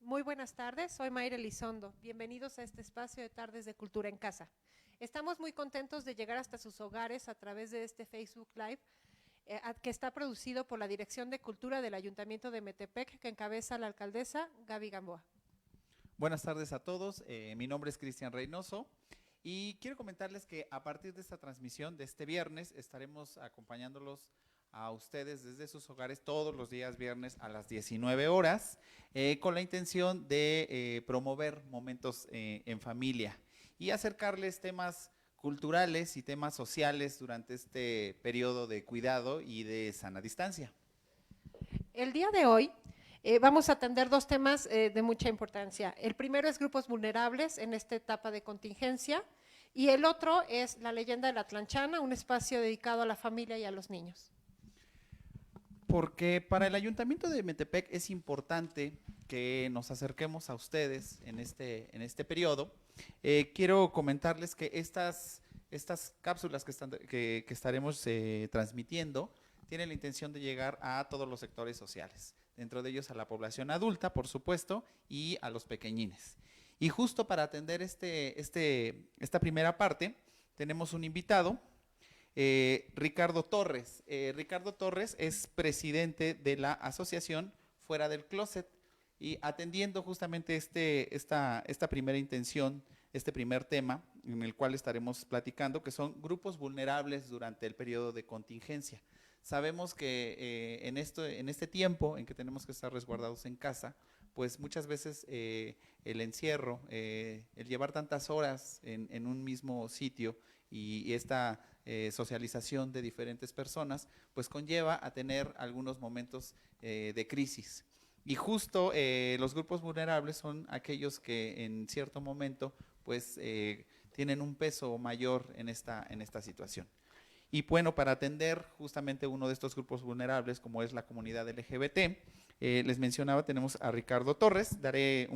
Muy buenas tardes, soy Mayra Elizondo. Bienvenidos a este espacio de Tardes de Cultura en Casa. Estamos muy contentos de llegar hasta sus hogares a través de este Facebook Live, que está producido por la Dirección de Cultura del Ayuntamiento de Metepec, que encabeza la alcaldesa Gaby Gamboa. Buenas tardes a todos, mi nombre es Cristian Reynoso y quiero comentarles que a partir de esta transmisión de este viernes estaremos acompañándolos a ustedes desde sus hogares todos los días viernes a las 19 horas con la intención de promover momentos en familia y acercarles temas culturales y temas sociales durante este periodo de cuidado y de sana distancia. El día de hoy vamos a atender dos temas de mucha importancia. El primero es grupos vulnerables en esta etapa de contingencia y el otro es la leyenda de la Tlanchana, un espacio dedicado a la familia y a los niños. Porque para el Ayuntamiento de Metepec es importante que nos acerquemos a ustedes en este periodo. Quiero comentarles que estas cápsulas que estaremos transmitiendo tienen la intención de llegar a todos los sectores sociales, dentro de ellos a la población adulta, por supuesto, y a los pequeñines. Y justo para atender esta primera parte, tenemos un invitado, Ricardo Torres. Ricardo Torres es presidente de la asociación Fuera del Closet y atendiendo justamente esta primera intención, este primer tema en el cual estaremos platicando, que son grupos vulnerables durante el periodo de contingencia. Sabemos que en este tiempo en que tenemos que estar resguardados en casa, pues muchas veces el encierro, el llevar tantas horas en un mismo sitio y esta socialización de diferentes personas, pues conlleva a tener algunos momentos de crisis. Y justo los grupos vulnerables son aquellos que en cierto momento pues tienen un peso mayor en esta situación. Y bueno, para atender justamente uno de estos grupos vulnerables, como es la comunidad LGBT, les mencionaba, tenemos a Ricardo Torres. Haré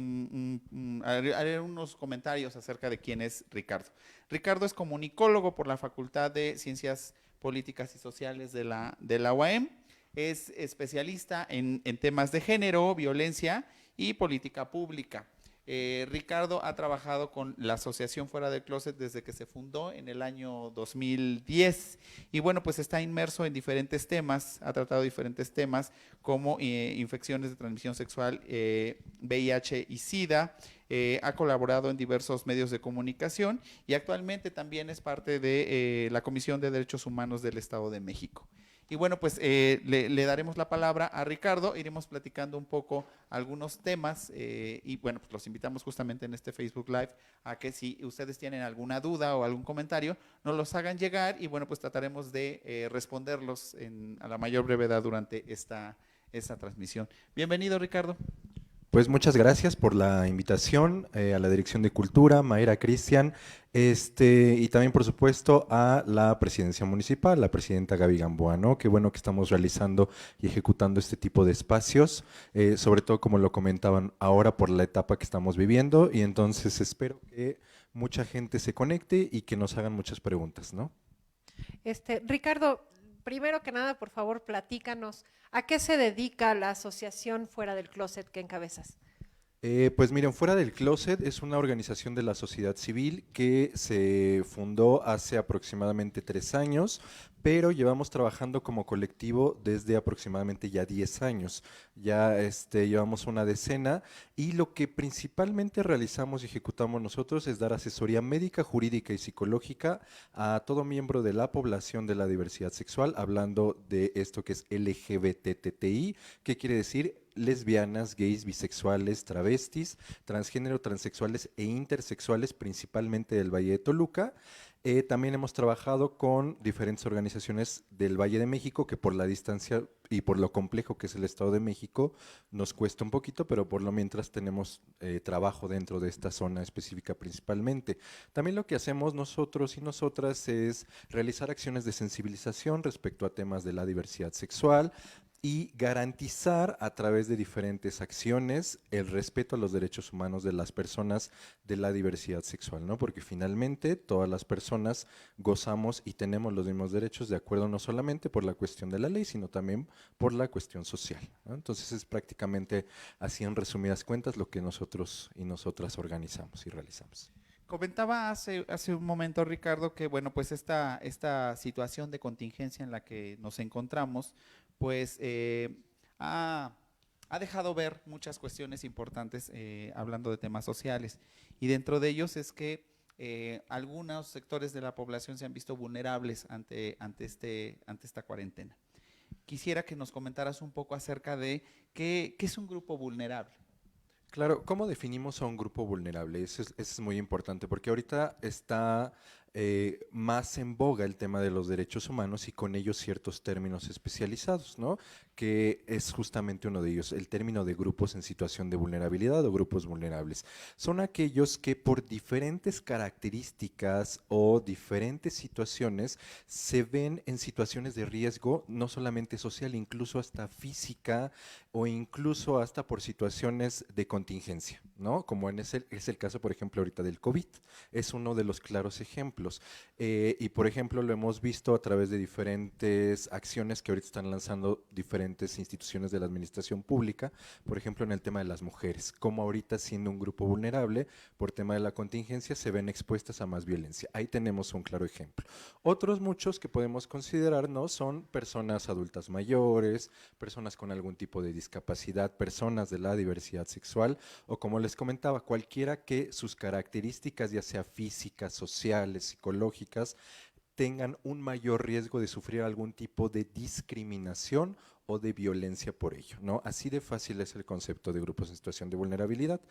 unos comentarios acerca de quién es Ricardo. Ricardo es comunicólogo por la Facultad de Ciencias Políticas y Sociales de la UAM. Es especialista en temas de género, violencia y política pública. Ricardo ha trabajado con la Asociación Fuera del Closet desde que se fundó en el año 2010 y bueno, pues está inmerso en diferentes temas, ha tratado diferentes temas como infecciones de transmisión sexual, VIH y SIDA, ha colaborado en diversos medios de comunicación y actualmente también es parte de la Comisión de Derechos Humanos del Estado de México. Y bueno, pues le daremos la palabra a Ricardo, iremos platicando un poco algunos temas y bueno, pues los invitamos justamente en este Facebook Live a que si ustedes tienen alguna duda o algún comentario, nos los hagan llegar y bueno, pues trataremos de responderlos a la mayor brevedad durante esta transmisión. Bienvenido, Ricardo. Pues muchas gracias por la invitación a la Dirección de Cultura, Mayra, Cristian, y también por supuesto a la Presidencia Municipal, la Presidenta Gaby Gamboa, ¿no? Qué bueno que estamos realizando y ejecutando este tipo de espacios, sobre todo como lo comentaban ahora por la etapa que estamos viviendo y entonces espero que mucha gente se conecte y que nos hagan muchas preguntas, ¿no? Ricardo, primero que nada, por favor, platícanos, ¿a qué se dedica la asociación Fuera del Closet que encabezas? Pues miren, Fuera del Closet es una organización de la sociedad civil que se fundó hace aproximadamente 3 años, pero llevamos trabajando como colectivo desde aproximadamente ya 10 años. Ya llevamos una decena y lo que principalmente realizamos y ejecutamos nosotros es dar asesoría médica, jurídica y psicológica a todo miembro de la población de la diversidad sexual, hablando de esto que es LGBTTI, que quiere decir lesbianas, gays, bisexuales, travestis, transgénero, transexuales e intersexuales, principalmente del Valle de Toluca. También hemos trabajado con diferentes organizaciones del Valle de México que por la distancia y por lo complejo que es el Estado de México nos cuesta un poquito, pero por lo mientras tenemos trabajo dentro de esta zona específica principalmente. También lo que hacemos nosotros y nosotras es realizar acciones de sensibilización respecto a temas de la diversidad sexual, y garantizar a través de diferentes acciones el respeto a los derechos humanos de las personas de la diversidad sexual, ¿no? Porque finalmente todas las personas gozamos y tenemos los mismos derechos de acuerdo no solamente por la cuestión de la ley, sino también por la cuestión social, ¿no? Entonces es prácticamente así en resumidas cuentas lo que nosotros y nosotras organizamos y realizamos. Comentaba hace un momento, Ricardo, que bueno, pues esta situación de contingencia en la que nos encontramos, pues ha dejado ver muchas cuestiones importantes hablando de temas sociales. Y dentro de ellos es que algunos sectores de la población se han visto vulnerables ante esta cuarentena. Quisiera que nos comentaras un poco acerca de qué es un grupo vulnerable. Claro, ¿cómo definimos a un grupo vulnerable? Eso es muy importante porque ahorita está más en boga el tema de los derechos humanos y con ellos ciertos términos especializados, ¿no? Que es justamente uno de ellos, el término de grupos en situación de vulnerabilidad o grupos vulnerables. Son aquellos que por diferentes características o diferentes situaciones se ven en situaciones de riesgo, no solamente social, incluso hasta física o incluso hasta por situaciones de contingencia, ¿no? Como es el caso, por ejemplo, ahorita del COVID, es uno de los claros ejemplos. Y por ejemplo, lo hemos visto a través de diferentes acciones que ahorita están lanzando diferentes instituciones de la administración pública, por ejemplo, en el tema de las mujeres, como ahorita siendo un grupo vulnerable por tema de la contingencia se ven expuestas a más violencia. Ahí tenemos un claro ejemplo. Otros muchos que podemos considerar, ¿no? Son personas adultas mayores, personas con algún tipo de discapacidad, personas de la diversidad sexual o como les comentaba, cualquiera que sus características, ya sea físicas, sociales, psicológicas, tengan un mayor riesgo de sufrir algún tipo de discriminación o de violencia por ello, ¿no? Así de fácil es el concepto de grupos en situación de vulnerabilidad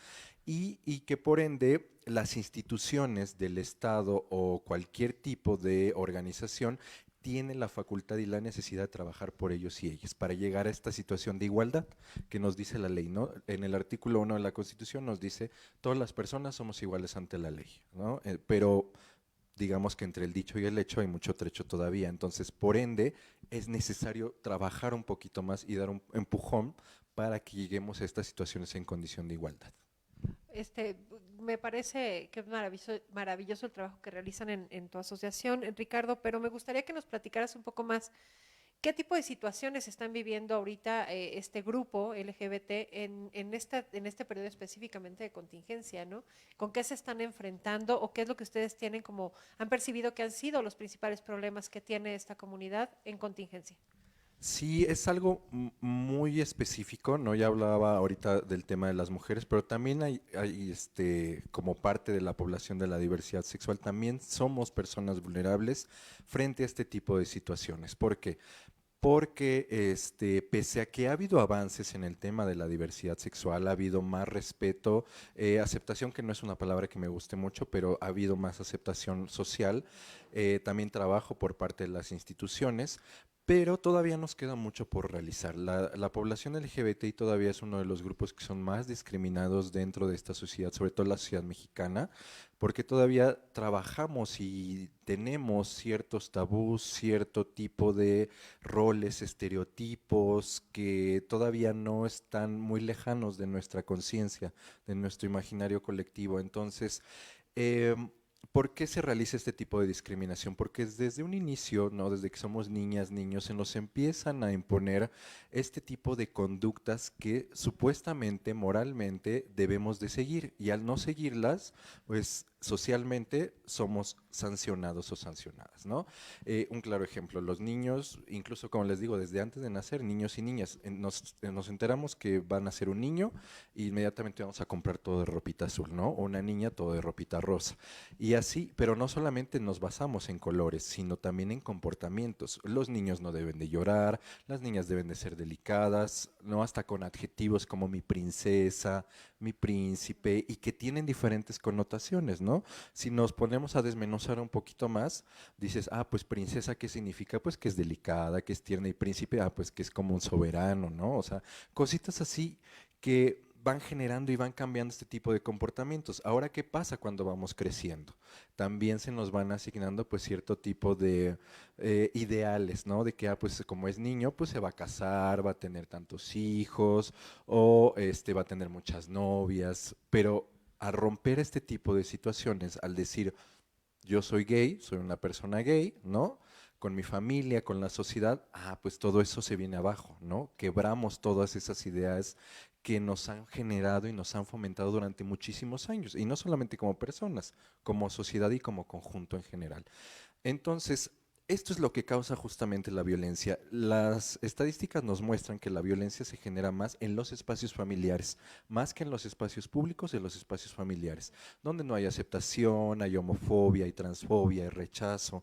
y que por ende las instituciones del Estado o cualquier tipo de organización tiene la facultad y la necesidad de trabajar por ellos y ellas para llegar a esta situación de igualdad que nos dice la ley, ¿no? En el artículo 1 de la Constitución nos dice, todas las personas somos iguales ante la ley, ¿no? Pero digamos que entre el dicho y el hecho hay mucho trecho todavía, entonces por ende es necesario trabajar un poquito más y dar un empujón para que lleguemos a estas situaciones en condición de igualdad. Este, Me parece que es maravilloso el trabajo que realizan en tu asociación, Ricardo, pero me gustaría que nos platicaras un poco más qué tipo de situaciones están viviendo ahorita este grupo LGBT en este periodo específicamente de contingencia, ¿no? ¿Con qué se están enfrentando o qué es lo que ustedes tienen como, han percibido que han sido los principales problemas que tiene esta comunidad en contingencia? Sí, es algo muy específico, ¿no? Ya hablaba ahorita del tema de las mujeres, pero también como parte de la población de la diversidad sexual, también somos personas vulnerables frente a este tipo de situaciones. ¿Por qué? Porque pese a que ha habido avances en el tema de la diversidad sexual, ha habido más respeto, aceptación, que no es una palabra que me guste mucho, pero ha habido más aceptación social, también trabajo por parte de las instituciones, pero todavía nos queda mucho por realizar. La población LGBTI todavía es uno de los grupos que son más discriminados dentro de esta sociedad, sobre todo la sociedad mexicana, porque todavía trabajamos y tenemos ciertos tabús, cierto tipo de roles, estereotipos que todavía no están muy lejanos de nuestra conciencia, de nuestro imaginario colectivo. Entonces, ¿por qué se realiza este tipo de discriminación? Porque desde un inicio, ¿no? Desde que somos niñas, niños, se nos empiezan a imponer este tipo de conductas que supuestamente, moralmente, debemos de seguir. Y al no seguirlas, pues socialmente somos sancionados o sancionadas, ¿no? Un claro ejemplo, los niños, incluso como les digo, desde antes de nacer, niños y niñas, nos enteramos que van a ser un niño e inmediatamente vamos a comprar todo de ropita azul, ¿no? O una niña todo de ropita rosa. Y así, pero no solamente nos basamos en colores, sino también en comportamientos. Los niños no deben de llorar, las niñas deben de ser delicadas, ¿no? Hasta con adjetivos como mi princesa, mi príncipe, y que tienen diferentes connotaciones, ¿no? Si nos ponemos a desmenuzar un poquito más, dices, ah, pues princesa, ¿qué significa? Pues que es delicada, que es tierna, y príncipe, ah, pues que es como un soberano, ¿no? O sea, cositas así que van generando y van cambiando este tipo de comportamientos. Ahora, ¿qué pasa cuando vamos creciendo? También se nos van asignando pues cierto tipo de ideales, ¿no? De que, pues como es niño, pues se va a casar, va a tener tantos hijos o va a tener muchas novias, pero a romper este tipo de situaciones, al decir, yo soy gay, soy una persona gay, ¿no? Con mi familia, con la sociedad, pues todo eso se viene abajo, ¿no? Quebramos todas esas ideas que nos han generado y nos han fomentado durante muchísimos años, y no solamente como personas, como sociedad y como conjunto en general. Entonces, esto es lo que causa justamente la violencia. Las estadísticas nos muestran que la violencia se genera más en los espacios familiares, más que en los espacios públicos, en los espacios familiares, donde no hay aceptación, hay homofobia, hay transfobia, hay rechazo.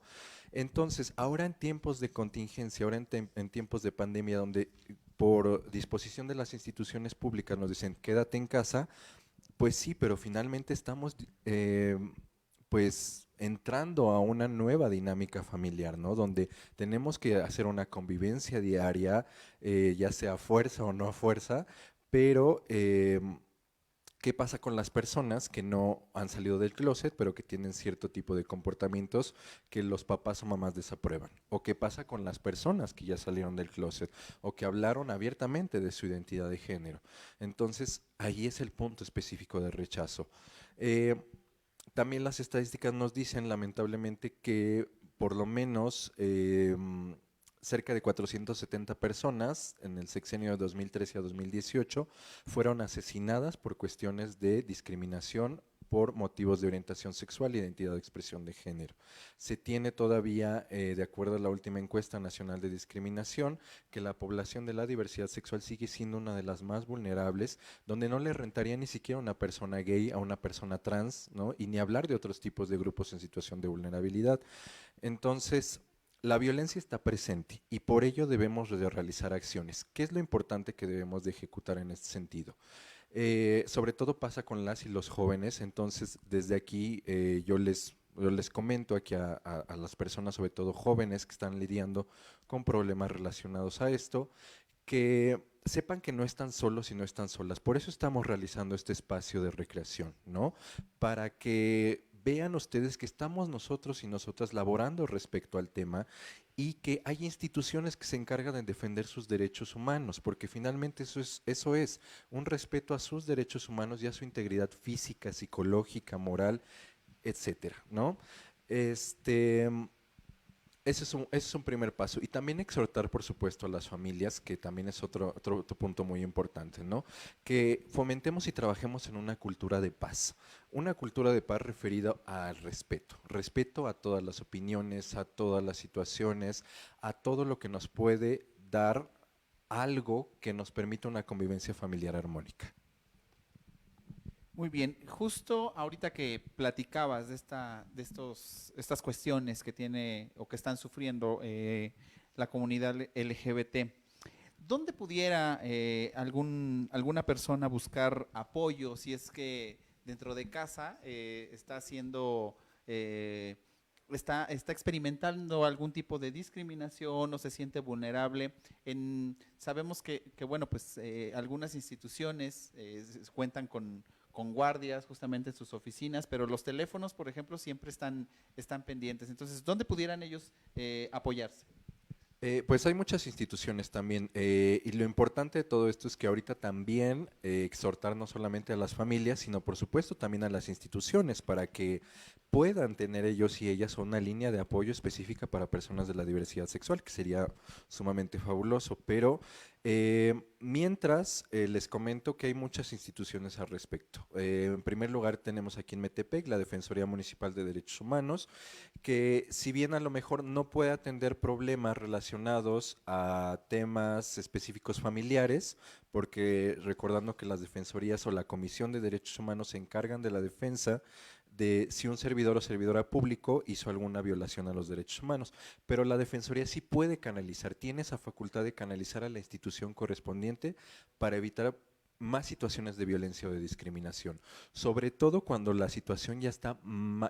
Entonces, ahora en tiempos de contingencia, ahora en tiempos de pandemia, donde por disposición de las instituciones públicas nos dicen quédate en casa, pues sí, pero finalmente estamos pues entrando a una nueva dinámica familiar, ¿no? Donde tenemos que hacer una convivencia diaria, ya sea a fuerza o no a fuerza, pero ¿qué pasa con las personas que no han salido del closet, pero que tienen cierto tipo de comportamientos que los papás o mamás desaprueban? ¿O qué pasa con las personas que ya salieron del closet o que hablaron abiertamente de su identidad de género? Entonces, ahí es el punto específico de rechazo. Eh, También las estadísticas nos dicen, lamentablemente, que por lo menos cerca de 470 personas en el sexenio de 2013 a 2018 fueron asesinadas por cuestiones de discriminación por motivos de orientación sexual e identidad de expresión de género. Se tiene todavía, de acuerdo a la última encuesta nacional de discriminación, que la población de la diversidad sexual sigue siendo una de las más vulnerables, donde no le rentaría ni siquiera a una persona gay, a una persona trans, ¿no? Y ni hablar de otros tipos de grupos en situación de vulnerabilidad. Entonces, la violencia está presente y por ello debemos de realizar acciones. ¿Qué es lo importante que debemos de ejecutar en este sentido? Sobre todo pasa con las y los jóvenes, entonces desde aquí yo les comento aquí a las personas, sobre todo jóvenes que están lidiando con problemas relacionados a esto, que sepan que no están solos y no están solas. Por eso estamos realizando este espacio de recreación, ¿no? Para que vean ustedes que estamos nosotros y nosotras laborando respecto al tema y que hay instituciones que se encargan de defender sus derechos humanos, porque finalmente eso es un respeto a sus derechos humanos y a su integridad física, psicológica, moral, etcétera, ¿no? Este, ese es un primer paso. Y también exhortar, por supuesto, a las familias, que también es otro punto muy importante, ¿no? Que fomentemos y trabajemos en una cultura de paz. Una cultura de paz referida al respeto. Respeto a todas las opiniones, a todas las situaciones, a todo lo que nos puede dar algo que nos permita una convivencia familiar armónica. Muy bien, justo ahorita que platicabas de estas cuestiones que tiene o que están sufriendo la comunidad LGBT, ¿dónde pudiera alguna persona buscar apoyo si es que dentro de casa está haciendo, está experimentando algún tipo de discriminación o se siente vulnerable? Sabemos que bueno, pues algunas instituciones cuentan con guardias justamente en sus oficinas, pero los teléfonos, por ejemplo, siempre están pendientes. Entonces, ¿dónde pudieran ellos apoyarse? Pues hay muchas instituciones también, y lo importante de todo esto es que ahorita también exhortar no solamente a las familias, sino por supuesto también a las instituciones para que puedan tener ellos y ellas una línea de apoyo específica para personas de la diversidad sexual, que sería sumamente fabuloso. Pero mientras les comento que hay muchas instituciones al respecto. En primer lugar tenemos aquí en Metepec la Defensoría Municipal de Derechos Humanos, que si bien a lo mejor no puede atender problemas relacionados a temas específicos familiares, porque recordando que las defensorías o la Comisión de Derechos Humanos se encargan de la defensa de si un servidor o servidora público hizo alguna violación a los derechos humanos, pero la Defensoría sí puede canalizar, tiene esa facultad de canalizar a la institución correspondiente para evitar más situaciones de violencia o de discriminación, sobre todo cuando la situación ya está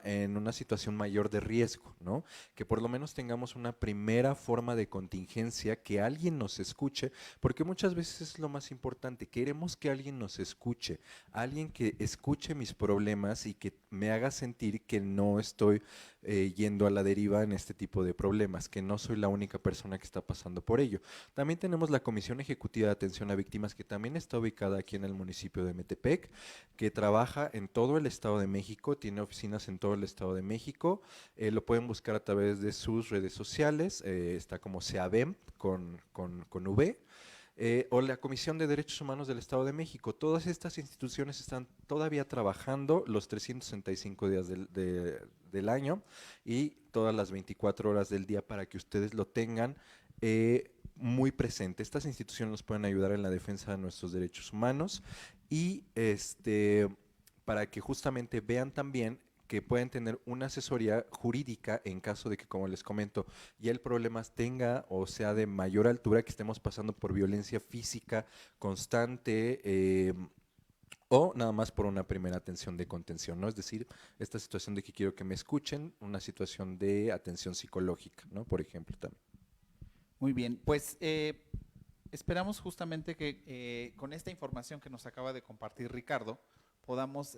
en una situación mayor de riesgo, ¿no? Que por lo menos tengamos una primera forma de contingencia, que alguien nos escuche, porque muchas veces es lo más importante, queremos que alguien nos escuche, alguien que escuche mis problemas y que me haga sentir que no estoy yendo a la deriva en este tipo de problemas, que no soy la única persona que está pasando por ello. También tenemos la Comisión Ejecutiva de Atención a Víctimas, que también está ubicada aquí en el municipio de Metepec, que trabaja en todo el Estado de México, tiene oficinas en todo el Estado de México, lo pueden buscar a través de sus redes sociales, está como SEAVEM con V, o la Comisión de Derechos Humanos del Estado de México. Todas estas instituciones están todavía trabajando los 365 días del año y todas las 24 horas del día para que ustedes lo tengan muy presente. Estas instituciones nos pueden ayudar en la defensa de nuestros derechos humanos y para que justamente vean también que pueden tener una asesoría jurídica en caso de que, como les comento, ya el problema tenga o sea de mayor altura, que estemos pasando por violencia física constante o nada más por una primera atención de contención, ¿no? Es decir, esta situación de que quiero que me escuchen, una situación de atención psicológica, ¿no? Por ejemplo, también. Muy bien, pues esperamos justamente que con esta información que nos acaba de compartir Ricardo, podamos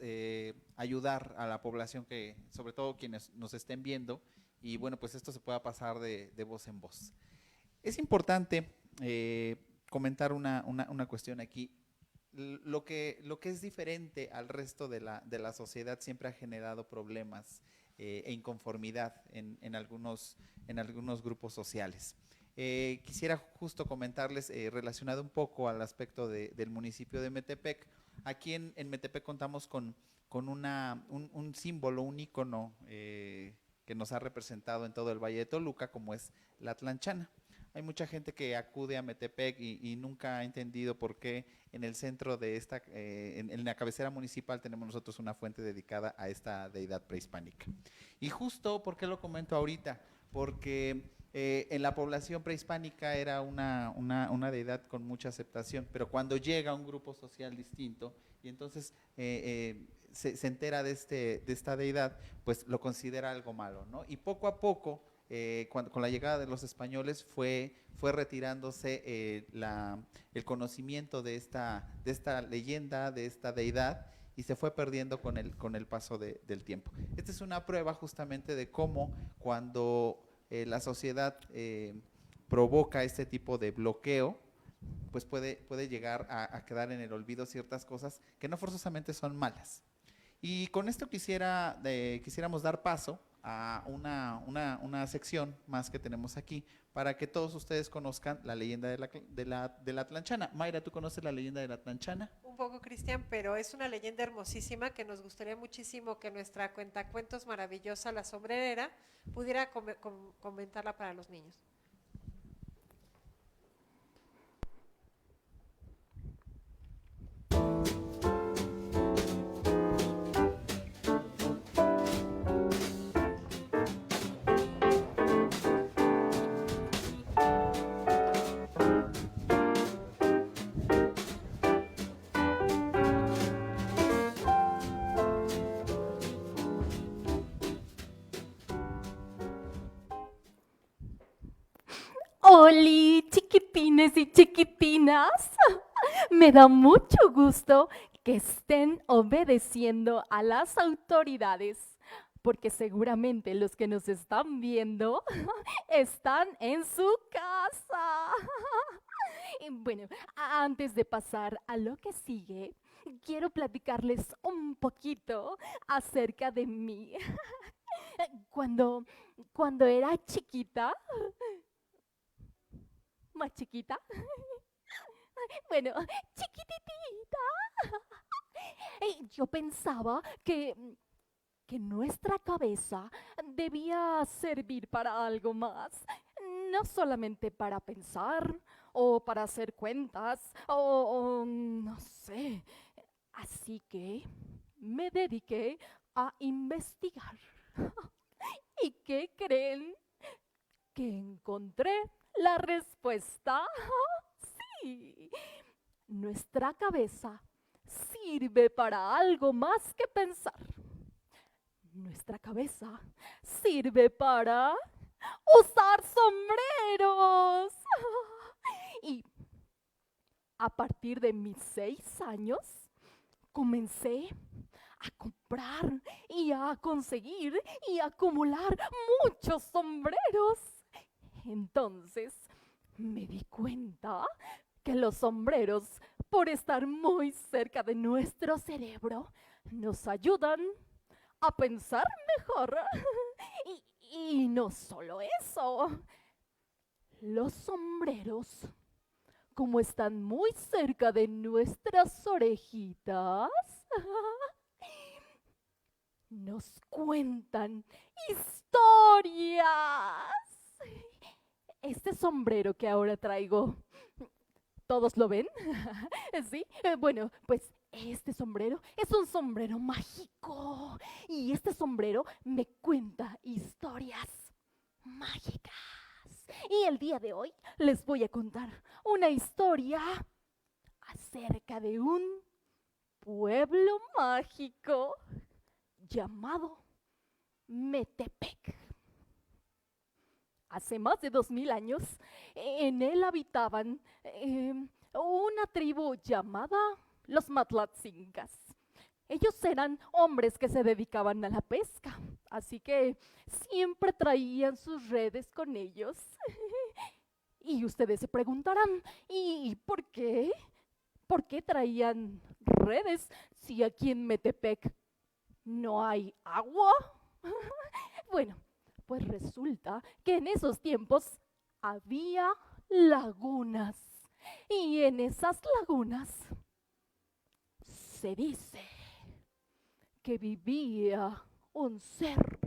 ayudar a la población que, sobre todo quienes nos estén viendo, y bueno, pues esto se pueda pasar de voz en voz. Es importante comentar una cuestión aquí. Lo que es diferente al resto de la sociedad siempre ha generado problemas e inconformidad en algunos grupos sociales. Quisiera justo comentarles, relacionado un poco al aspecto del municipio de Metepec. Aquí en Metepec contamos con un símbolo, un ícono que nos ha representado en todo el Valle de Toluca, como es la Tlanchana. Hay mucha gente que acude a Metepec y nunca ha entendido por qué en el centro de en la cabecera municipal tenemos nosotros una fuente dedicada a esta deidad prehispánica. Y justo, ¿por qué lo comento ahorita? Porque en la población prehispánica era una deidad con mucha aceptación, pero cuando llega un grupo social distinto y entonces se entera de esta deidad, pues lo considera algo malo, ¿no? Y poco a poco, con la llegada de los españoles, fue retirándose el conocimiento de esta leyenda, de esta deidad, y se fue perdiendo con el paso del tiempo. Esta es una prueba justamente de cómo cuando la sociedad provoca este tipo de bloqueo, pues puede llegar a quedar en el olvido ciertas cosas que no forzosamente son malas. Y con esto quisiéramos dar paso a una sección más que tenemos aquí para que todos ustedes conozcan la leyenda de la Tlanchana. Mayra, ¿tú conoces la leyenda de la Tlanchana? Un poco, Cristian, pero es una leyenda hermosísima que nos gustaría muchísimo que nuestra cuentacuentos maravillosa, la sombrerera, pudiera comentarla para los niños. Oli, chiquitines y chiquitinas. Me da mucho gusto que estén obedeciendo a las autoridades, porque seguramente los que nos están viendo están en su casa. Y bueno, antes de pasar a lo que sigue, quiero platicarles un poquito acerca de mí. Cuando era chiquita, más chiquita, bueno, chiquititita, yo pensaba que nuestra cabeza debía servir para algo más, no solamente para pensar o para hacer cuentas o no sé. Así que me dediqué a investigar. ¿Y qué creen? Que encontré la respuesta. Sí, nuestra cabeza sirve para algo más que pensar. Nuestra cabeza sirve para usar sombreros. Y a partir de mis 6 años, comencé a comprar y a conseguir y a acumular muchos sombreros. Entonces me di cuenta que los sombreros, por estar muy cerca de nuestro cerebro, nos ayudan a pensar mejor. Y no solo eso, los sombreros, como están muy cerca de nuestras orejitas, nos cuentan historias. Este sombrero que ahora traigo, ¿todos lo ven? ¿Sí? Bueno, pues este sombrero es un sombrero mágico. Y este sombrero me cuenta historias mágicas. Y el día de hoy les voy a contar una historia acerca de un pueblo mágico llamado Metepec. Hace más de 2000 años, en él habitaban una tribu llamada los Matlatzinkas. Ellos eran hombres que se dedicaban a la pesca, así que siempre traían sus redes con ellos. Y ustedes se preguntarán, ¿y por qué? ¿Por qué traían redes si aquí en Metepec no hay agua? Bueno, pues resulta que en esos tiempos había lagunas. Y en esas lagunas se dice que vivía un ser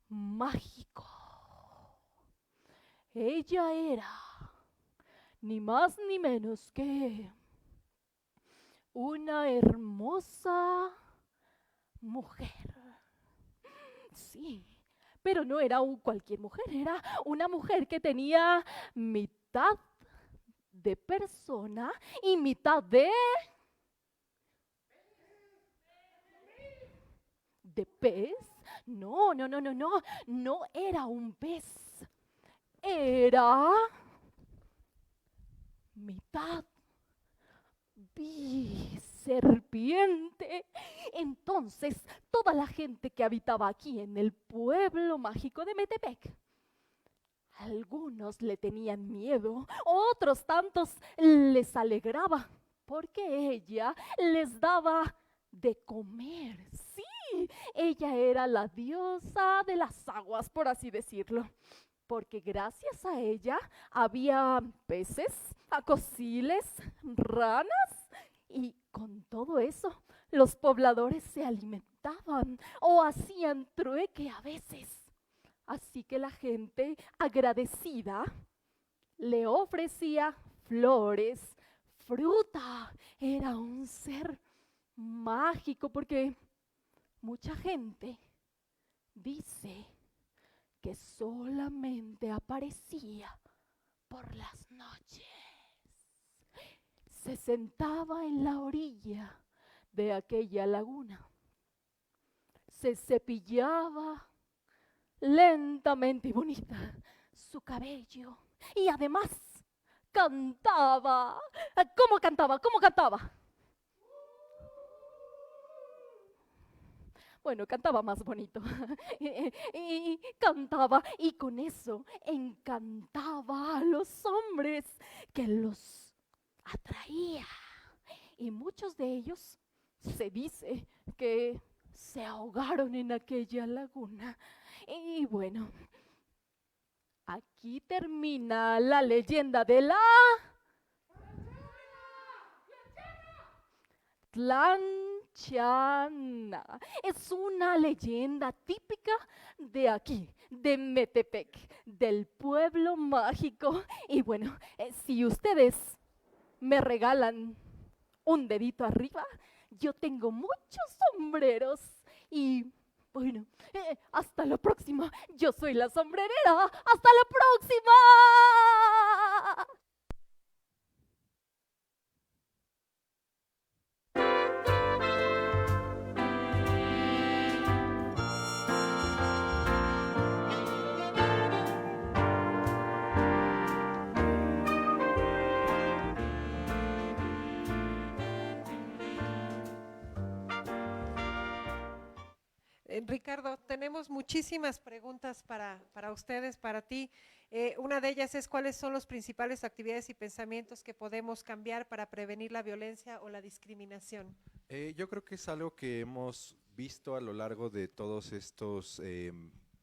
mágico. Ella era ni más ni menos que una hermosa mujer. Sí, pero no era cualquier mujer, era una mujer que tenía mitad de persona y mitad de pez. No, no era un pez. Era mitad serpiente. Entonces, toda la gente que habitaba aquí en el pueblo mágico de Metepec, algunos le tenían miedo, otros tantos les alegraba, porque ella les daba de comer. Sí, ella era la diosa de las aguas, por así decirlo, porque gracias a ella había peces, cociles, ranas, y con todo eso los pobladores se alimentaban o hacían trueque a veces. Así que la gente agradecida le ofrecía flores, fruta. Era un ser mágico porque mucha gente dice que solamente aparecía por las noches. Se sentaba en la orilla de aquella laguna, se cepillaba lentamente y bonita su cabello y además cantaba. ¿Cómo cantaba? ¿Cómo cantaba? Bueno, cantaba más bonito. y cantaba y con eso encantaba a los hombres que los atraía. Y muchos de ellos se dice que se ahogaron en aquella laguna. Y bueno, aquí termina la leyenda de la Tlanchana. Es una leyenda típica de aquí, de Metepec, del pueblo mágico. Y bueno, si ustedes me regalan un dedito arriba, yo tengo muchos sombreros. Y bueno, hasta la próxima. Yo soy la sombrerera. ¡Hasta la próxima! Ricardo, tenemos muchísimas preguntas para ustedes, para ti. Una de ellas es cuáles son las principales actividades y pensamientos que podemos cambiar para prevenir la violencia o la discriminación. Yo creo que es algo que hemos visto a lo largo de todos estos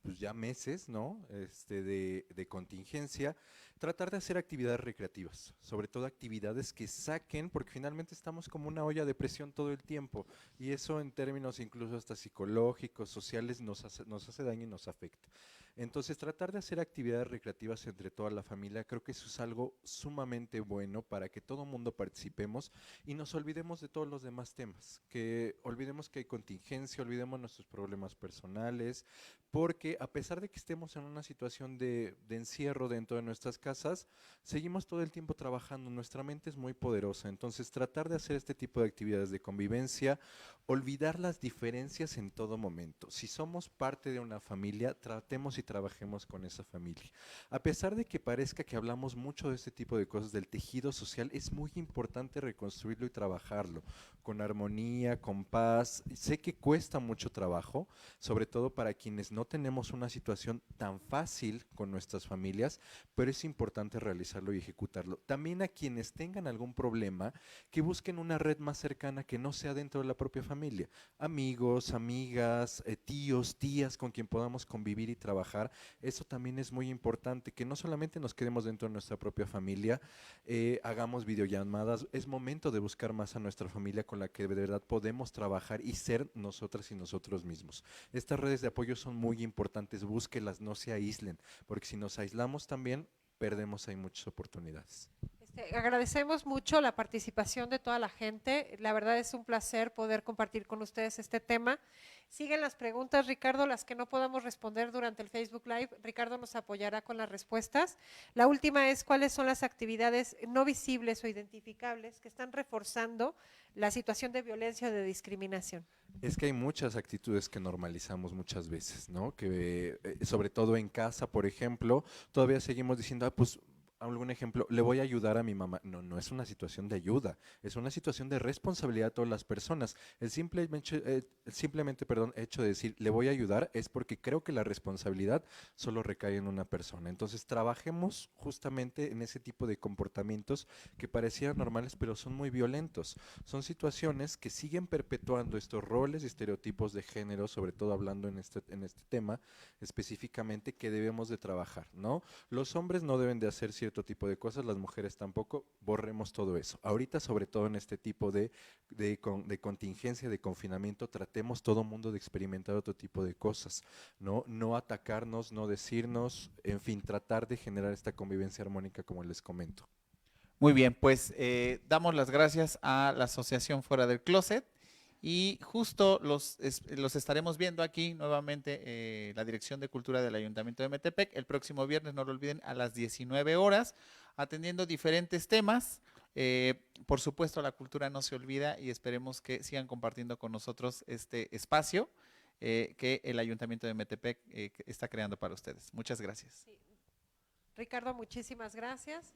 pues ya meses, ¿no? De contingencia, tratar de hacer actividades recreativas, sobre todo actividades que saquen, porque finalmente estamos como una olla de presión todo el tiempo, y eso en términos incluso hasta psicológicos, sociales, nos hace daño y nos afecta. Entonces, tratar de hacer actividades recreativas entre toda la familia, creo que eso es algo sumamente bueno para que todo mundo participemos y nos olvidemos de todos los demás temas, que olvidemos que hay contingencia, olvidemos nuestros problemas personales, porque a pesar de que estemos en una situación de encierro dentro de nuestras casas, seguimos todo el tiempo trabajando, nuestra mente es muy poderosa, entonces tratar de hacer este tipo de actividades de convivencia, olvidar las diferencias en todo momento. Si somos parte de una familia, tratemos y trabajemos con esa familia. A pesar de que parezca que hablamos mucho de este tipo de cosas, del tejido social, es muy importante reconstruirlo y trabajarlo con armonía, con paz. Sé que cuesta mucho trabajo, sobre todo para quienes no tenemos una situación tan fácil con nuestras familias, pero es importante realizarlo y ejecutarlo. También a quienes tengan algún problema, que busquen una red más cercana que no sea dentro de la propia familia. Amigos, amigas, tíos, tías con quien podamos convivir y trabajar. Eso también es muy importante, que no solamente nos quedemos dentro de nuestra propia familia, hagamos videollamadas. Es momento de buscar más a nuestra familia con la que de verdad podemos trabajar y ser nosotras y nosotros mismos. Estas redes de apoyo son muy importantes, búsquelas, no se aíslen, porque si nos aislamos también, perdemos ahí muchas oportunidades. Agradecemos mucho la participación de toda la gente. La verdad es un placer poder compartir con ustedes este tema. Siguen las preguntas, Ricardo, las que no podamos responder durante el Facebook Live. Ricardo nos apoyará con las respuestas. La última es cuáles son las actividades no visibles o identificables que están reforzando la situación de violencia o de discriminación. Es que hay muchas actitudes que normalizamos muchas veces, ¿no? Que sobre todo en casa, por ejemplo, todavía seguimos diciendo, pues algún ejemplo, le voy a ayudar a mi mamá. No, no es una situación de ayuda, es una situación de responsabilidad de todas las personas. Simplemente, hecho de decir, le voy a ayudar, es porque creo que la responsabilidad solo recae en una persona. Entonces, trabajemos justamente en ese tipo de comportamientos que parecieran normales, pero son muy violentos. Son situaciones que siguen perpetuando estos roles y estereotipos de género, sobre todo hablando en este tema específicamente, que debemos de trabajar, ¿no? Los hombres no deben de hacer cierto tipo de cosas, las mujeres tampoco. Borremos todo eso. Ahorita, sobre todo en este tipo de contingencia, de confinamiento, tratemos todo mundo de experimentar otro tipo de cosas, no atacarnos, no decirnos, en fin, tratar de generar esta convivencia armónica como les comento. Muy bien, pues damos las gracias a la Asociación Fuera del Closet y justo los estaremos viendo aquí nuevamente la Dirección de Cultura del Ayuntamiento de Metepec el próximo viernes, no lo olviden, a las 19 horas, atendiendo diferentes temas. Por supuesto, la cultura no se olvida y esperemos que sigan compartiendo con nosotros este espacio que el Ayuntamiento de Metepec está creando para ustedes. Muchas gracias. Sí. Ricardo, muchísimas gracias.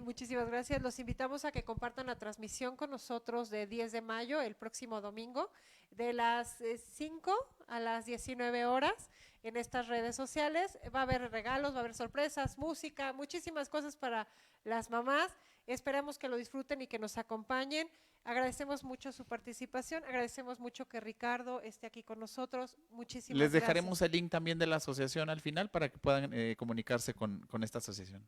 Muchísimas gracias. Los invitamos a que compartan la transmisión con nosotros de 10 de mayo, el próximo domingo, de las 5 a las 19 horas en estas redes sociales. Va a haber regalos, va a haber sorpresas, música, muchísimas cosas para las mamás. Esperamos que lo disfruten y que nos acompañen. Agradecemos mucho su participación, agradecemos mucho que Ricardo esté aquí con nosotros. Muchísimas gracias. Les dejaremos el link también de la asociación al final para que puedan comunicarse con esta asociación.